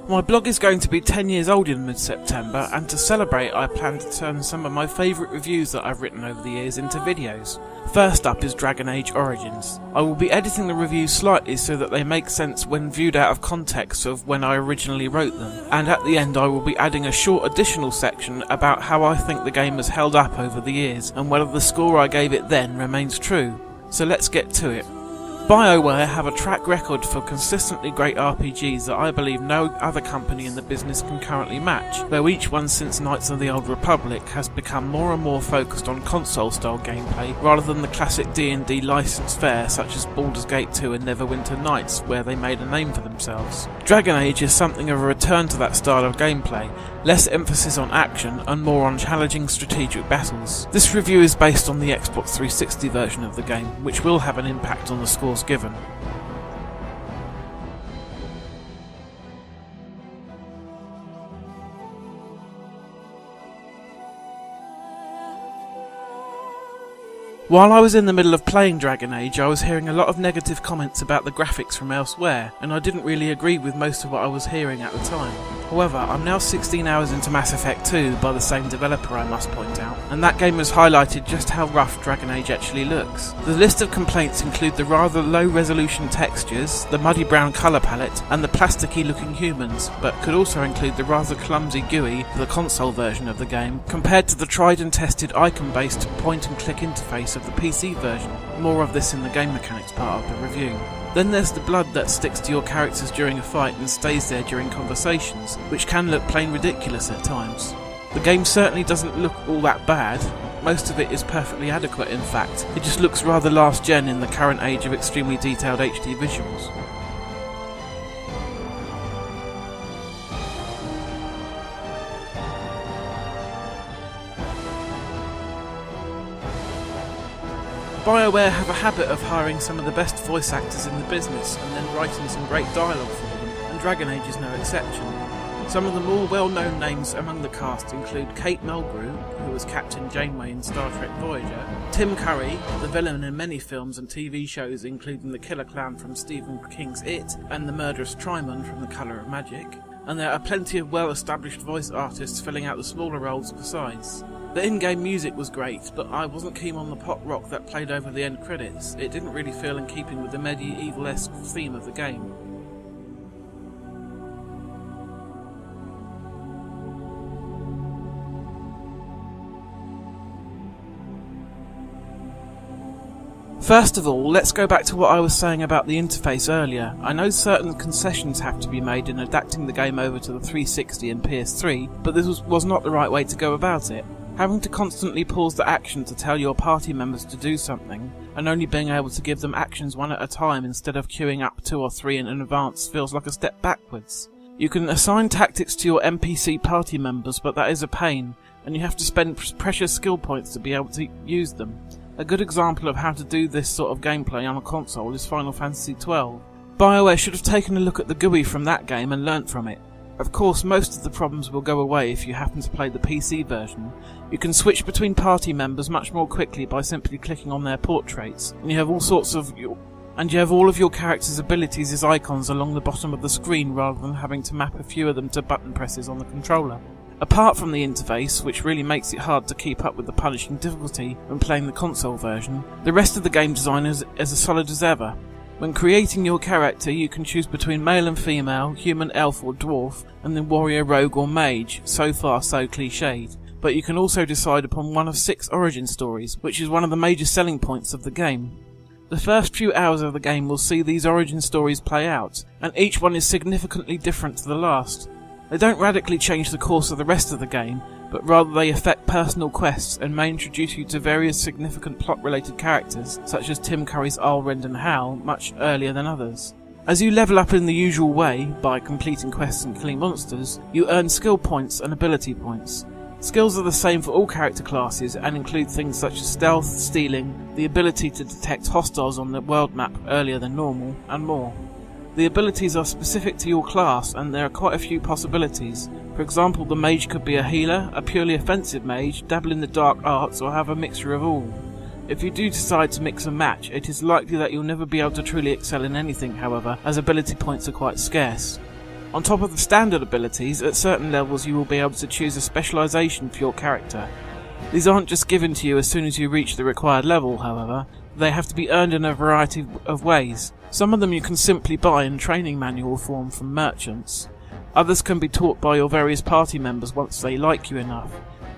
My blog is going to be 10 years old in mid-September, and to celebrate I plan to turn some of my favourite reviews that I've written over the years into videos. First up is Dragon Age Origins. I will be editing the reviews slightly so that they make sense when viewed out of context of when I originally wrote them, and at the end I will be adding a short additional section about how I think the game has held up over the years and whether the score I gave it then remains true. So let's get to it. BioWare have a track record for consistently great RPGs that I believe no other company in the business can currently match, though each one since Knights of the Old Republic has become more and more focused on console-style gameplay rather than the classic D&D licensed fare such as Baldur's Gate 2 and Neverwinter Nights, where they made a name for themselves. Dragon Age is something of a return to that style of gameplay, less emphasis on action and more on challenging strategic battles. This review is based on the Xbox 360 version of the game, which will have an impact on the scores given. While I was in the middle of playing Dragon Age, I was hearing a lot of negative comments about the graphics from elsewhere, and I didn't really agree with most of what I was hearing at the time. However, I'm now 16 hours into Mass Effect 2 by the same developer, I must point out, and that game has highlighted just how rough Dragon Age actually looks. The list of complaints include the rather low resolution textures, the muddy brown colour palette, and the plasticky looking humans, but could also include the rather clumsy GUI for the console version of the game, compared to the tried and tested icon based point and click interface of the PC version. More of this in the game mechanics part of the review. Then there's the blood that sticks to your characters during a fight and stays there during conversations, which can look plain ridiculous at times. The game certainly doesn't look all that bad. Most of it is perfectly adequate in fact, it just looks rather last gen in the current age of extremely detailed HD visuals. BioWare have a habit of hiring some of the best voice actors in the business and then writing some great dialogue for them, and Dragon Age is no exception. Some of the more well-known names among the cast include Kate Mulgrew, who was Captain Janeway in Star Trek Voyager, Tim Curry, the villain in many films and TV shows including the killer clown from Stephen King's It and the murderous Trimon from The Colour of Magic, and there are plenty of well-established voice artists filling out the smaller roles besides. The in-game music was great, but I wasn't keen on the pop rock that played over the end credits. It didn't really feel in keeping with the medieval-esque theme of the game. First of all, let's go back to what I was saying about the interface earlier. I know certain concessions have to be made in adapting the game over to the 360 and PS3, but this was not the right way to go about it. Having to constantly pause the action to tell your party members to do something, and only being able to give them actions one at a time instead of queuing up 2 or 3 in advance feels like a step backwards. You can assign tactics to your NPC party members, but that is a pain, and you have to spend precious skill points to be able to use them. A good example of how to do this sort of gameplay on a console is Final Fantasy XII. BioWare should have taken a look at the GUI from that game and learnt from it. Of course, most of the problems will go away if you happen to play the PC version. You can switch between party members much more quickly by simply clicking on their portraits, and you have all of your characters' abilities as icons along the bottom of the screen rather than having to map a few of them to button presses on the controller. Apart from the interface, which really makes it hard to keep up with the punishing difficulty when playing the console version, the rest of the game design is as solid as ever. When creating your character, you can choose between male and female, human, elf or dwarf, and then warrior, rogue or mage, so far so cliched. But you can also decide upon one of 6 origin stories, which is one of the major selling points of the game. The first few hours of the game will see these origin stories play out, and each one is significantly different to the last. They don't radically change the course of the rest of the game, but rather they affect personal quests and may introduce you to various significant plot-related characters, such as Tim Curry's Alrend and Hal, much earlier than others. As you level up in the usual way, by completing quests and killing monsters, you earn skill points and ability points. Skills are the same for all character classes and include things such as stealth, stealing, the ability to detect hostiles on the world map earlier than normal, and more. The abilities are specific to your class and there are quite a few possibilities. For example, the mage could be a healer, a purely offensive mage, dabble in the dark arts or have a mixture of all. If you do decide to mix and match, it is likely that you'll never be able to truly excel in anything, however, as ability points are quite scarce. On top of the standard abilities, at certain levels you will be able to choose a specialisation for your character. These aren't just given to you as soon as you reach the required level, however. They have to be earned in a variety of ways. Some of them you can simply buy in training manual form from merchants. Others can be taught by your various party members once they like you enough,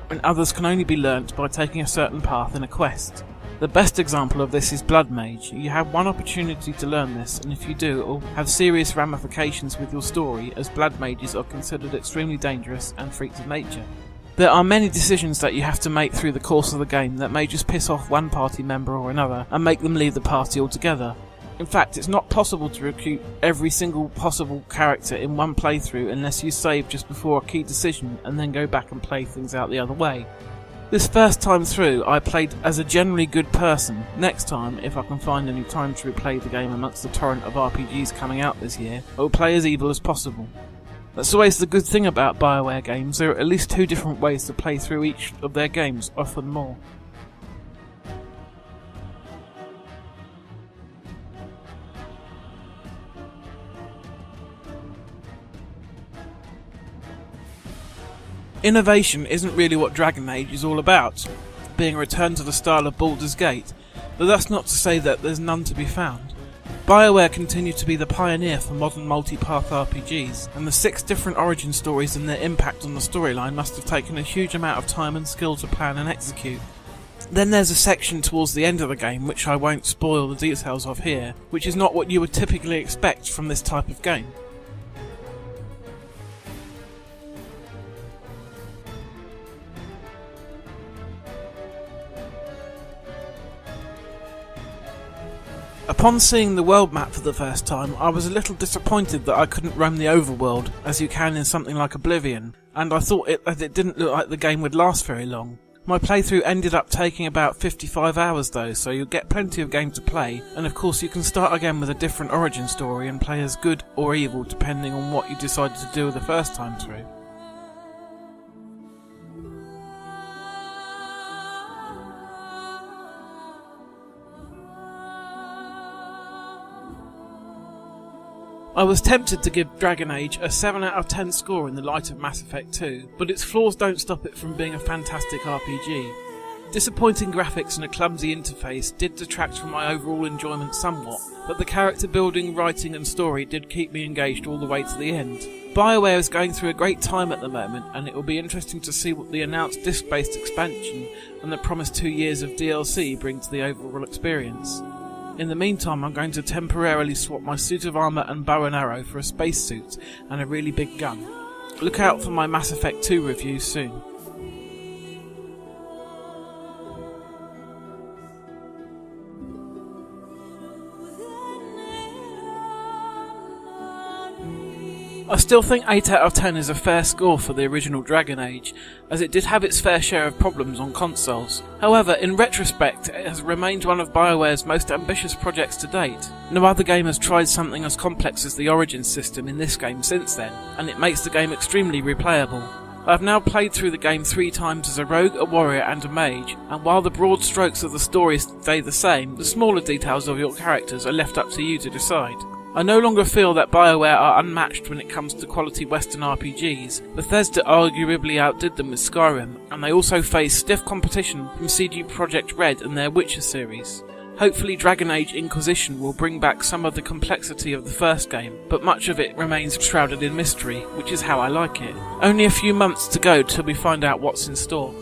and others can only be learnt by taking a certain path in a quest. The best example of this is Blood Mage. You have one opportunity to learn this, and if you do, it will have serious ramifications with your story, as Blood Mages are considered extremely dangerous and freaks of nature. There are many decisions that you have to make through the course of the game that may just piss off one party member or another and make them leave the party altogether. In fact, it's not possible to recruit every single possible character in one playthrough unless you save just before a key decision and then go back and play things out the other way. This first time through, I played as a generally good person. Next time, if I can find any time to replay the game amongst the torrent of RPGs coming out this year, I will play as evil as possible. That's always the good thing about BioWare games. There are at least 2 different ways to play through each of their games, often more. Innovation isn't really what Dragon Age is all about, being a return to the style of Baldur's Gate, but that's not to say that there's none to be found. BioWare continued to be the pioneer for modern multi-path RPGs, and the 6 different origin stories and their impact on the storyline must have taken a huge amount of time and skill to plan and execute. Then there's a section towards the end of the game, which I won't spoil the details of here, which is not what you would typically expect from this type of game. Upon seeing the world map for the first time, I was a little disappointed that I couldn't roam the overworld, as you can in something like Oblivion, and I thought that it didn't look like the game would last very long. My playthrough ended up taking about 55 hours though, so you'll get plenty of game to play, and of course you can start again with a different origin story and play as good or evil depending on what you decided to do the first time through. I was tempted to give Dragon Age a 7 out of 10 score in the light of Mass Effect 2, but its flaws don't stop it from being a fantastic RPG. Disappointing graphics and a clumsy interface did detract from my overall enjoyment somewhat, but the character building, writing and story did keep me engaged all the way to the end. BioWare is going through a great time at the moment, and it will be interesting to see what the announced disc-based expansion and the promised 2 years of DLC bring to the overall experience. In the meantime, I'm going to temporarily swap my suit of armour and bow and arrow for a spacesuit and a really big gun. Look out for my Mass Effect 2 review soon. I still think 8 out of 10 is a fair score for the original Dragon Age, as it did have its fair share of problems on consoles. However, in retrospect, it has remained one of BioWare's most ambitious projects to date. No other game has tried something as complex as the Origin system in this game since then, and it makes the game extremely replayable. I have now played through the game 3 times as a rogue, a warrior and a mage, and while the broad strokes of the story stay the same, the smaller details of your characters are left up to you to decide. I no longer feel that BioWare are unmatched when it comes to quality Western RPGs. Bethesda arguably outdid them with Skyrim, and they also face stiff competition from CD Projekt Red and their Witcher series. Hopefully Dragon Age Inquisition will bring back some of the complexity of the first game, but much of it remains shrouded in mystery, which is how I like it. Only a few months to go till we find out what's in store.